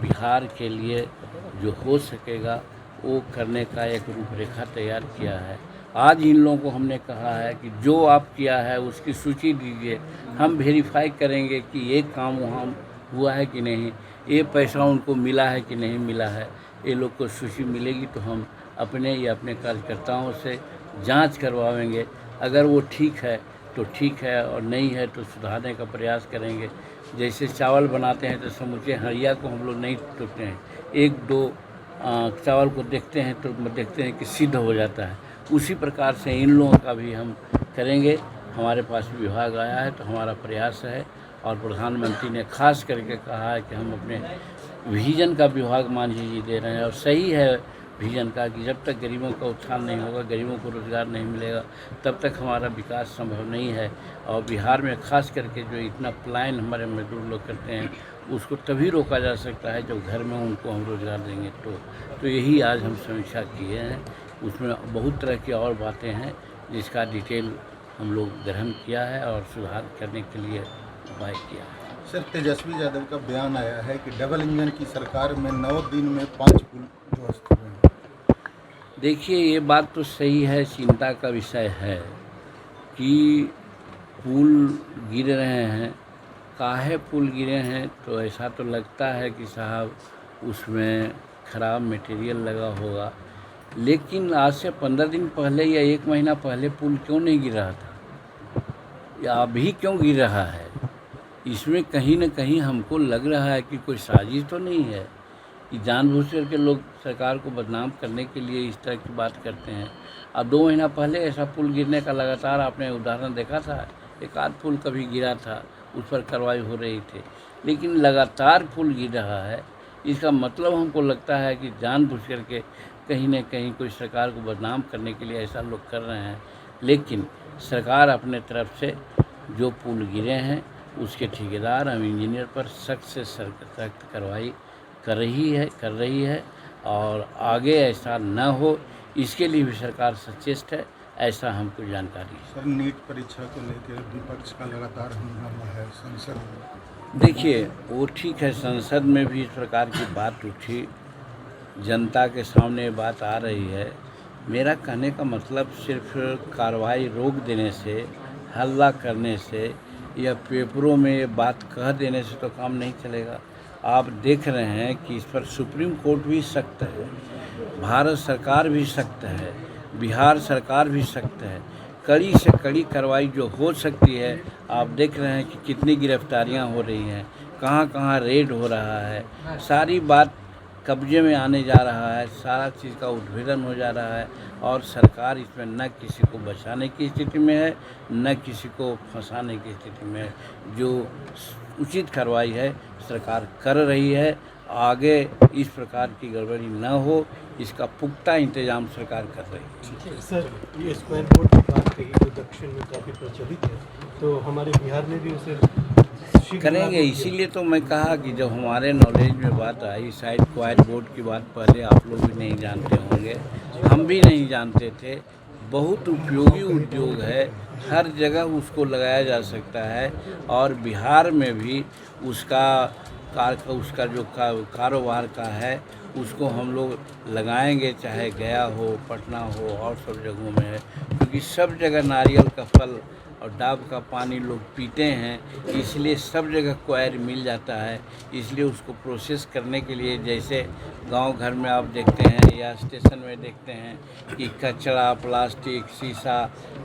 बिहार के लिए जो हो सकेगा वो करने का एक रूपरेखा तैयार किया है। आज इन लोगों को हमने कहा है कि जो आप किया है उसकी सूची दीजिए, हम वेरीफाई करेंगे कि ये काम वहाँ हुआ है कि नहीं, ये पैसा उनको मिला है कि नहीं मिला है। ये लोग को सूची मिलेगी तो हम अपने या अपने कार्यकर्ताओं से जांच करवाएंगे। अगर वो ठीक है तो ठीक है, और नहीं है तो सुधारने का प्रयास करेंगे। जैसे चावल बनाते हैं तो समूचे हड़िया को हम लोग नहीं टूटते हैं, एक दो चावल को देखते हैं तो देखते हैं कि सिद्ध हो जाता है। उसी प्रकार से इन लोगों का भी हम करेंगे। हमारे पास विभाग आया है तो हमारा प्रयास है, और प्रधानमंत्री ने खास करके कहा है कि हम अपने विजन का विभाग मान लीजिए दे रहे हैं। और सही है विजन का कि जब तक गरीबों का उत्थान नहीं होगा, गरीबों को रोज़गार नहीं मिलेगा, तब तक हमारा विकास संभव नहीं है। और बिहार में खास करके जो इतना पलायन हमारे मजदूर लोग करते हैं उसको तभी रोका जा सकता है जब घर में उनको हम रोज़गार देंगे। तो यही आज हम समीक्षा किए हैं। उसमें बहुत तरह की और बातें हैं जिसका डिटेल हम लोग ग्रहण किया है और सुधार करने के लिए उपाय किया है। सर, तेजस्वी यादव का बयान आया है कि डबल इंजन की सरकार में 9 दिन में 5 पुल ध्वस्त हुए हैं। देखिए, ये बात तो सही है, चिंता का विषय है कि पुल गिर रहे हैं। काहे पुल गिरे हैं तो ऐसा तो लगता है कि साहब उसमें ख़राब मटेरियल लगा होगा, लेकिन आज से 15 दिन पहले या 1 महीना पहले पुल क्यों नहीं गिर रहा था, या अभी क्यों गिर रहा है? इसमें कहीं न कहीं हमको लग रहा है कि कोई साजिश तो नहीं है कि जानबूझ करके लोग सरकार को बदनाम करने के लिए इस तरह की बात करते हैं। अब 2 महीना पहले ऐसा पुल गिरने का लगातार आपने उदाहरण देखा था, एक आध पुल कभी गिरा था, उस पर कार्रवाई हो रही थी, लेकिन लगातार पुल गिर रहा है। इसका मतलब हमको लगता है कि जानबूझ करके कहीं न कहीं कोई सरकार को बदनाम करने के लिए ऐसा लोग कर रहे हैं। लेकिन सरकार अपने तरफ से जो पुल गिरे हैं उसके ठेकेदार एवं इंजीनियर पर सख्त से सख्त कार्रवाई कर रही है और आगे ऐसा न हो इसके लिए भी सरकार सचेत है, ऐसा हमको जानकारी है। सर, नीट परीक्षा को लेकर विपक्ष का लगातार हंगामा है संसद में। देखिए, वो ठीक है, संसद में भी इस प्रकार की बात उठी, जनता के सामने बात आ रही है। मेरा कहने का मतलब सिर्फ कार्रवाई रोक देने से, हल्ला करने से या पेपरों में ये बात कह देने से तो काम नहीं चलेगा। आप देख रहे हैं कि इस पर सुप्रीम कोर्ट भी सख्त है, भारत सरकार भी सख्त है, बिहार सरकार भी सख्त है। कड़ी से कड़ी कार्रवाई जो हो सकती है, आप देख रहे हैं कि कितनी गिरफ्तारियां हो रही हैं, कहाँ कहाँ रेड हो रहा है, सारी बात कब्जे में आने जा रहा है, सारा चीज़ का उद्भेदन हो जा रहा है। और सरकार इसमें न किसी को बचाने की स्थिति में है, न किसी को फंसाने की स्थिति में है। जो उचित कार्रवाई है सरकार कर रही है। आगे इस प्रकार की गड़बड़ी न हो इसका पुख्ता इंतजाम सरकार कर रही है। सर, ये स्क्वायर बोर्ड की बात कही जो दक्षिण में काफ़ी प्रचलित है, तो हमारे बिहार में भी उसे करेंगे। इसीलिए तो मैं कहा कि जब हमारे नॉलेज में बात आई, शायद क्वायर बोर्ड की बात पहले आप लोग भी नहीं जानते होंगे, हम भी नहीं जानते थे। बहुत उपयोगी उद्योग है, हर जगह उसको लगाया जा सकता है, और बिहार में भी उसका जो कारोबार का है उसको हम लोग लगाएंगे, चाहे गया हो, पटना हो और सब जगहों में है। क्योंकि सब जगह नारियल का फल और डाब का पानी लोग पीते हैं, इसलिए सब जगह क्वायर मिल जाता है। इसलिए उसको प्रोसेस करने के लिए, जैसे गांव घर में आप देखते हैं या स्टेशन में देखते हैं कि कचरा, प्लास्टिक, शीशा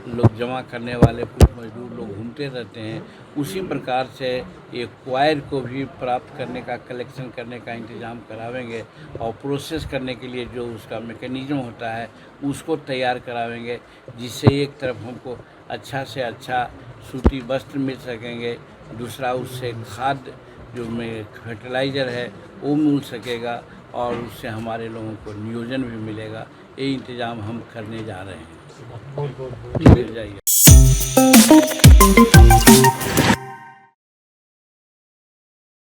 लोग जमा करने वाले कुछ मजदूर लोग घूमते रहते हैं, उसी प्रकार से ये क्वायर को भी प्राप्त करने का, कलेक्शन करने का इंतज़ाम करावेंगे, और प्रोसेस करने के लिए जो उसका मैकेनिज़्म होता है उसको तैयार करावेंगे, जिससे एक तरफ हमको अच्छा से अच्छा सूती वस्त्र मिल सकेंगे, दूसरा उससे खाद जो में फर्टिलाइज़र है वो मिल सकेगा, और उससे हमारे लोगों को नियोजन भी मिलेगा। ये इंतज़ाम हम करने जा रहे हैं। मिल जाइए।